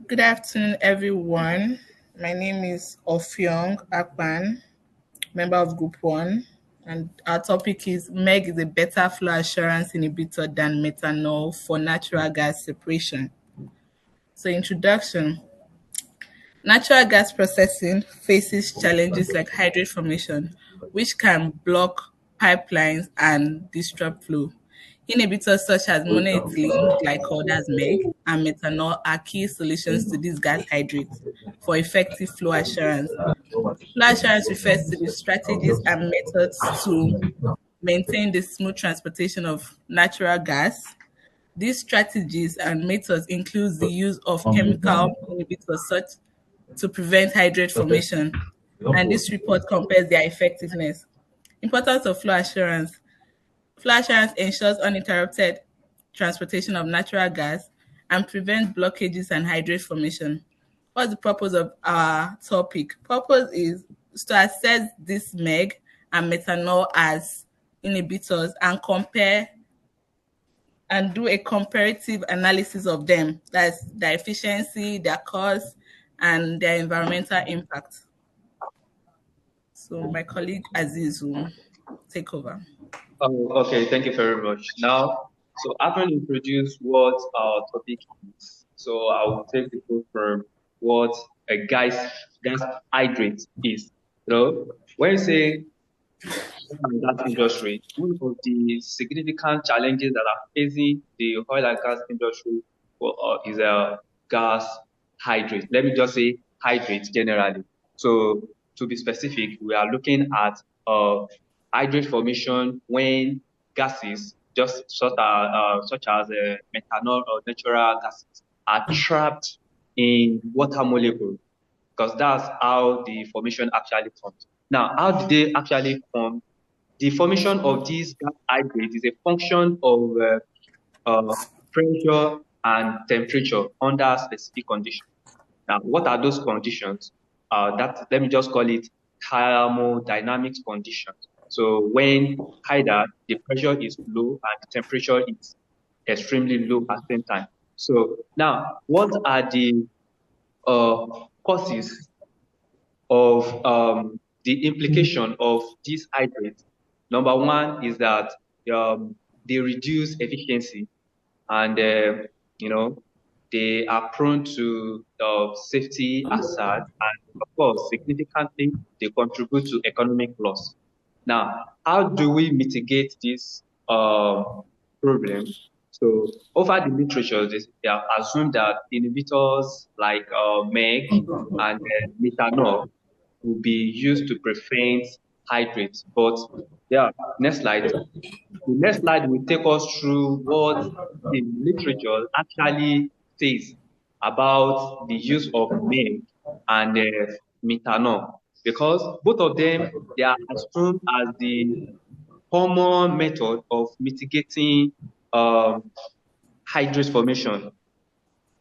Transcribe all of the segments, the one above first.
Good afternoon, everyone. My name is Ofyong Akpan, member of Group 1, and our topic is MEG is a better flow assurance inhibitor than methanol for natural gas separation. So, introduction. Natural gas processing faces challenges like hydrate formation, which can block pipelines and disrupt flow. Inhibitors such as monoethylene glycol, that's MEG, and methanol are key solutions to these gas hydrates for effective flow assurance. Flow assurance refers to the strategies and methods to maintain the smooth transportation of natural gas. These strategies and methods include the use of chemical inhibitors such to prevent hydrate formation, and this report compares their effectiveness. Importance of flow assurance. Flow assurance ensures uninterrupted transportation of natural gas and prevents blockages and hydrate formation. What's the purpose of our topic? Purpose is to assess this MEG and methanol as inhibitors and compare and do a comparative analysis of them. That's their efficiency, their cost, and their environmental impact. So my colleague Aziz will take over. Oh, okay, thank you very much. Now, so having introduced what our topic is, so I will take the floor from what a gas hydrate is. When you say in that industry, one of the significant challenges that are facing the oil and gas industry is a gas hydrate. Let me just say hydrate generally. So to be specific, we are looking at hydrate formation when gases, just such as methanol or natural gases, are trapped in water molecule, because that's how the formation actually forms. Now, how do they actually form? The formation of these gas hydrates is a function of pressure and temperature under specific conditions. Now, what are those conditions? Let me just call it thermodynamics conditions. So when either the pressure is low and the temperature is extremely low at the same time. So now, what are the causes of the implication of these hydrates? Number one is that they reduce efficiency, and they are prone to safety hazard, and of course, significantly, they contribute to economic loss. Now, how do we mitigate this problem? So, over the literature, they have assumed that inhibitors like MEG and methanol will be used to prevent hydrates. But yeah, next slide. The next slide will take us through what the literature actually says about the use of MEG and methanol, because both of them, they are assumed as the common method of mitigating hydrate formation.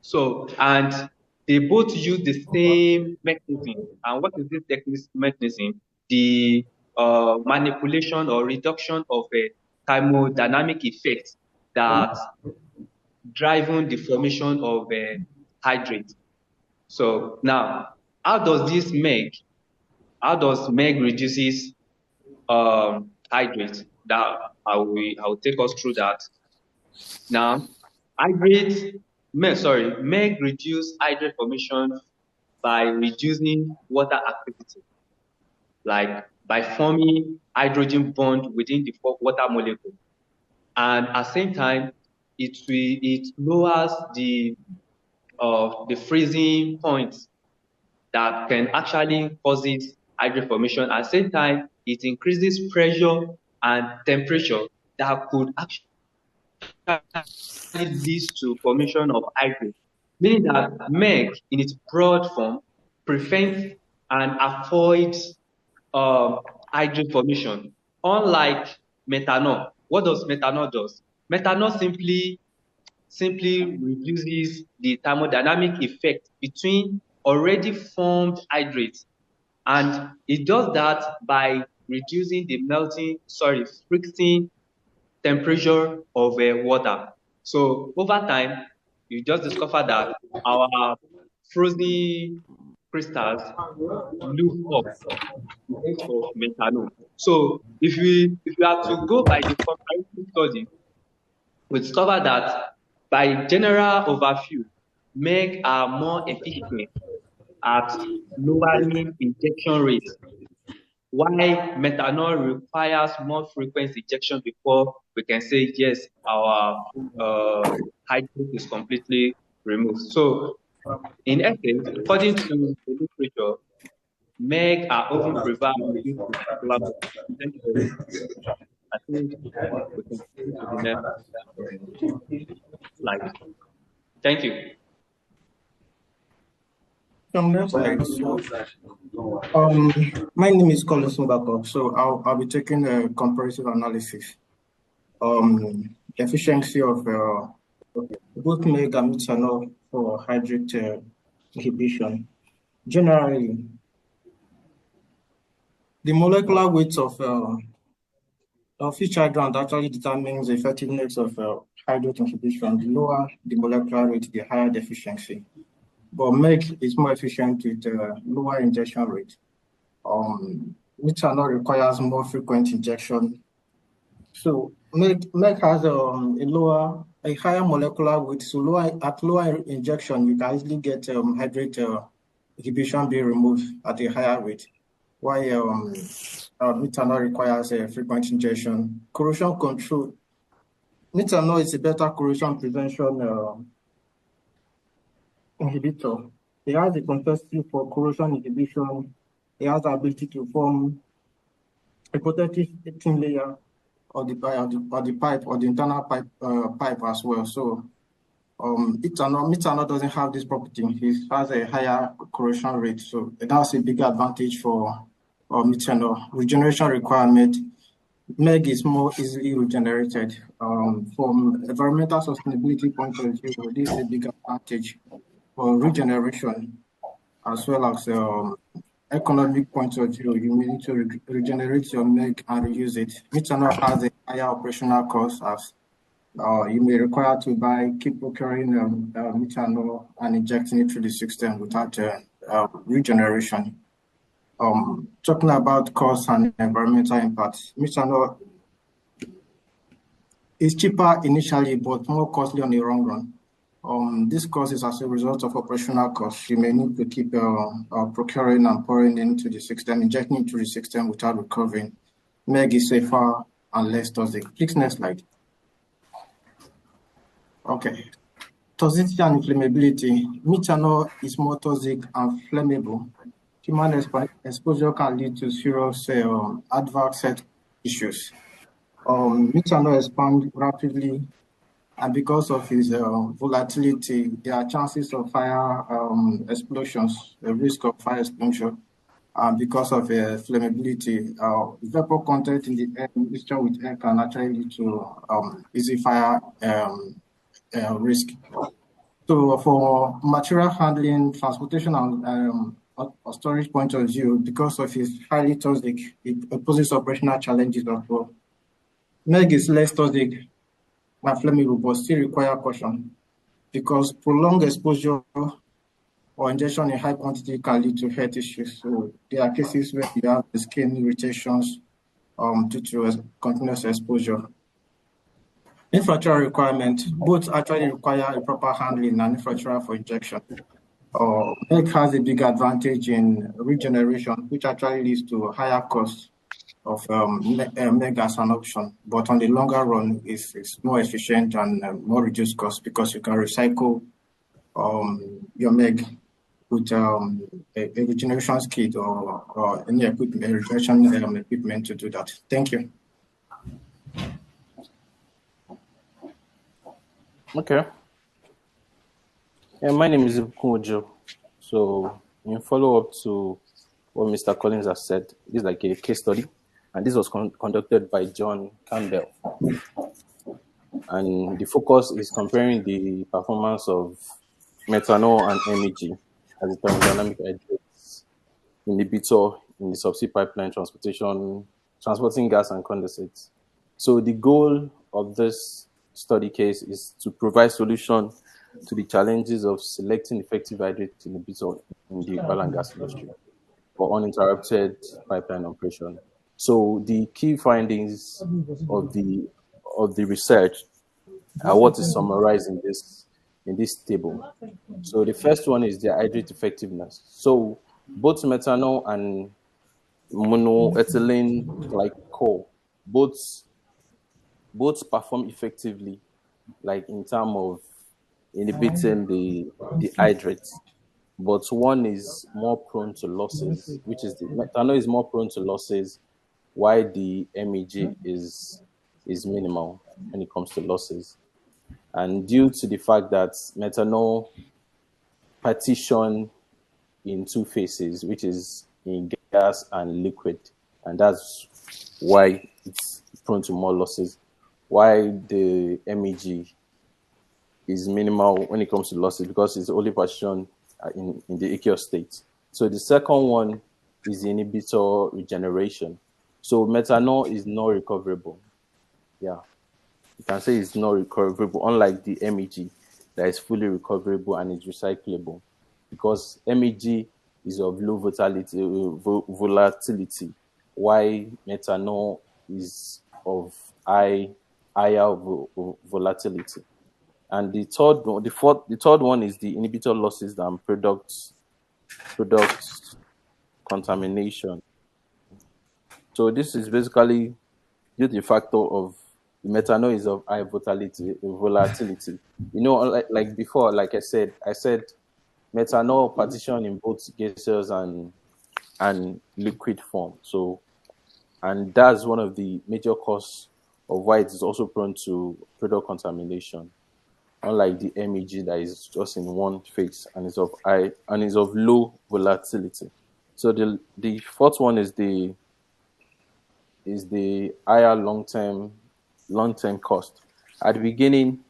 So, and they both use the same mechanism. And what is this mechanism? The manipulation or reduction of a thermodynamic effect that driving the formation of a hydrate. So now, how does this MEG? How does MEG reduces hydrate? That I will take us through that. Now, MEG reduce hydrate formation by reducing water activity, like by forming hydrogen bond within the water molecule. And at the same time, it lowers the freezing point that can actually causes hydrate formation. At the same time, it increases pressure and temperature that could actually leads to formation of hydrate, meaning that MEG in its broad form prevents and avoids hydrate formation. Unlike methanol, what does methanol do? Methanol simply reduces the thermodynamic effect between already formed hydrates, and it does that by reducing the freezing temperature of water. So over time, you just discover that our frozen crystals look up because of methanol. So if we are to go by the comparative study, we discover that by general overview, MEG are more efficient at lowering injection rates, while methanol requires more frequent injection before we can say yes, our hydrate is completely removed. So in essence, according to the literature, MEG are often preferred in this particular method. Thank you very much. I think we can proceed to the next slide. Thank you. Next slide. My name is Colin Sumbako, so I'll be taking a comparative analysis. Efficiency of both MEG and methanol for hydrate inhibition. Generally, the molecular weight of each hydrant actually determines the effectiveness of hydrate inhibition. The lower the molecular weight, the higher the efficiency. But MEG is more efficient with lower injection rate. Methanol requires more frequent injection. So MEG has a higher molecular weight. So at lower injection, you can easily get hydrate inhibition being removed at a higher rate. While methanol requires a frequent injection. Corrosion control. Methanol is a better corrosion prevention inhibitor. It has the capacity for corrosion inhibition. It has the ability to form a protective thin layer of the pipe or the internal pipe as well. So methanol doesn't have this property. It has a higher corrosion rate. So that's a big advantage for methanol. Regeneration requirement. MEG is more easily regenerated. From environmental sustainability point of view, this is a big advantage for regeneration, as well as economic point of view. You need to regenerate your MEG and reuse it. Methanol has a higher operational cost, as you may require to keep procuring methanol and injecting it through the system without regeneration. Talking about cost and environmental impact, methanol is cheaper initially, but more costly on the long run. This cost is as a result of operational costs. You may need to keep procuring and pouring into the system, injecting into the system without recovering. MEG is safer and less toxic. Please, next slide. Okay. Toxicity and inflammability. Methanol is more toxic and flammable. Human exposure can lead to serious adverse health issues. Methanol expands rapidly, and because of its volatility, there are chances of fire explosions, the risk of fire explosion, because of flammability. Vapor content in the air, mixture with air, can actually lead to easy fire risk. So for material handling, transportation, and storage point of view, because of its highly toxic, it poses operational challenges as well. MEG is less toxic and flammable, but still require caution, because prolonged exposure or injection in high quantity can lead to health issues. So there are cases where you have skin irritations due to continuous exposure. Infrastructure requirement, both actually require a proper handling and infrastructure for injection. MEG has a big advantage in regeneration, which actually leads to higher costs of MEG as an option. But on the longer run, it's more efficient and more reduced cost, because you can recycle your MEG with a regeneration kit or any regeneration equipment to do that. Thank you. Okay. My name is Ibukunjo. So, in follow-up to what Mr. Collins has said, this is like a case study, and this was conducted by John Campbell. And the focus is comparing the performance of methanol and MEG as a thermodynamic hydrate inhibitor in the subsea pipeline transporting gas and condensate. So the goal of this study case is to provide solution to the challenges of selecting effective hydrate inhibitor in the oil and gas industry for uninterrupted pipeline operation. So the key findings of the research are what is summarized in this table. So the first one is the hydrate effectiveness. So both methanol and monoethylene glycol both perform effectively, like in terms of inhibiting the hydrates. But one is more prone to losses, which is the methanol is more prone to losses, while the MEG is minimal when it comes to losses. And due to the fact that methanol partition in two phases, which is in gas and liquid, and that's why it's prone to more losses. Why the MEG is minimal when it comes to losses because it's only partitioned in the aqueous state. So the second one is the inhibitor regeneration. So methanol is not recoverable. Yeah, you can say it's not recoverable, unlike the MEG that is fully recoverable and is recyclable. Because MEG is of low volatility, while methanol is of higher volatility. And the third one is the inhibitor losses and product contamination. So this is basically due to the factor of the methanol is of high volatility. You know, like before, like I said methanol partition in both gaseous and liquid form. So, and that's one of the major causes of why it is also prone to product contamination. Unlike the MEG that is just in one phase and is of high and is of low volatility. So the fourth one is the higher long term cost. At the beginning,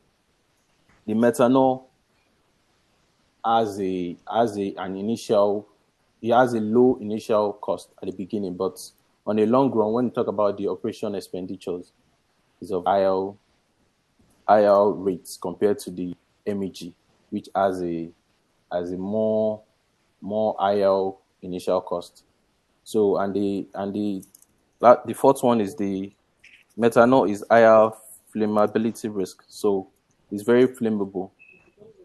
the methanol has a low initial cost at the beginning, but on a long run, when you talk about the operation expenditures, is of higher rates compared to the MEG, which has a more higher initial cost. So the fourth one is the methanol is higher flammability risk. So it's very flammable,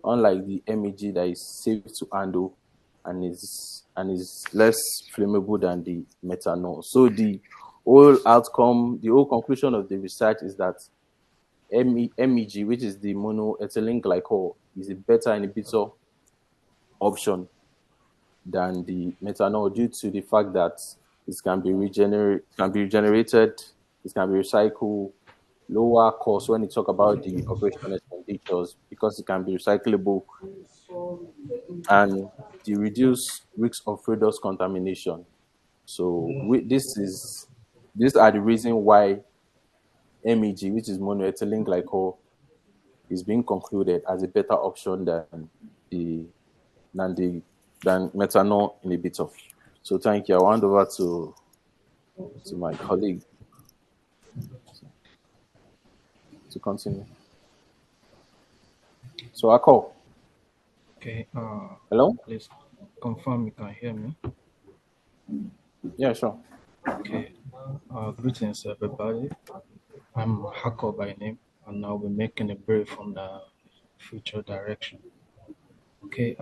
unlike the MEG that is safe to handle and is less flammable than the methanol. So the whole conclusion of the research is that MEG, which is the monoethylene glycol, is a better inhibitor option than the methanol due to the fact that it can be regenerated, it can be recycled, lower cost when you talk about the operational expenditures because it can be recyclable, and the reduced risk of product contamination. So these are the reason why MEG, which is monoethylene glycol, is being concluded as a better option the than methanol inhibitor. So thank you. I hand over to my colleague to continue. So Akol. Okay. Hello? Please confirm you can hear me. Yeah, sure. Okay. Greetings, everybody. I'm Hako by name, and I'll be making a brief on the future direction. Okay.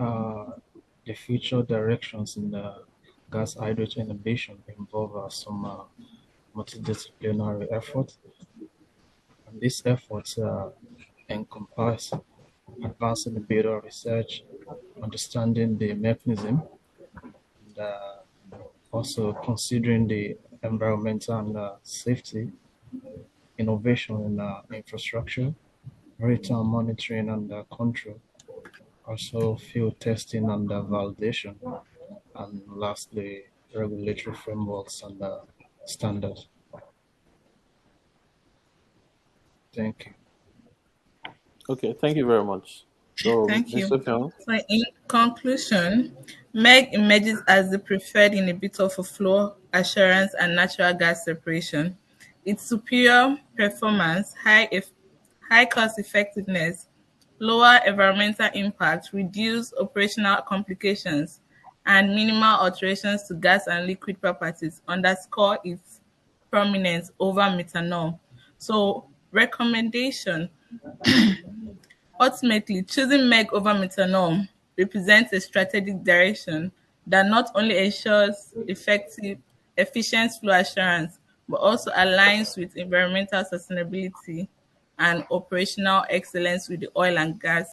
The future directions in the gas hydrogen inhibition involve some multidisciplinary efforts, and these efforts encompass advancing the inhibitor research, understanding the mechanism, and also considering the environmental and safety, innovation in infrastructure, real-time monitoring and control, also field testing and validation, and lastly, regulatory frameworks and standards. Thank you. Okay, thank you very much. So, Thank you. Mr. Fion. So in conclusion, MEG emerges as the preferred inhibitor for flow assurance and natural gas separation. Its superior performance, high cost effectiveness, lower environmental impact, reduced operational complications, and minimal alterations to gas and liquid properties underscore its prominence over methanol. So, recommendation: ultimately, choosing MEG over methanol represents a strategic direction that not only ensures efficient flow assurance, but also aligns with environmental sustainability and operational excellence with the oil and gas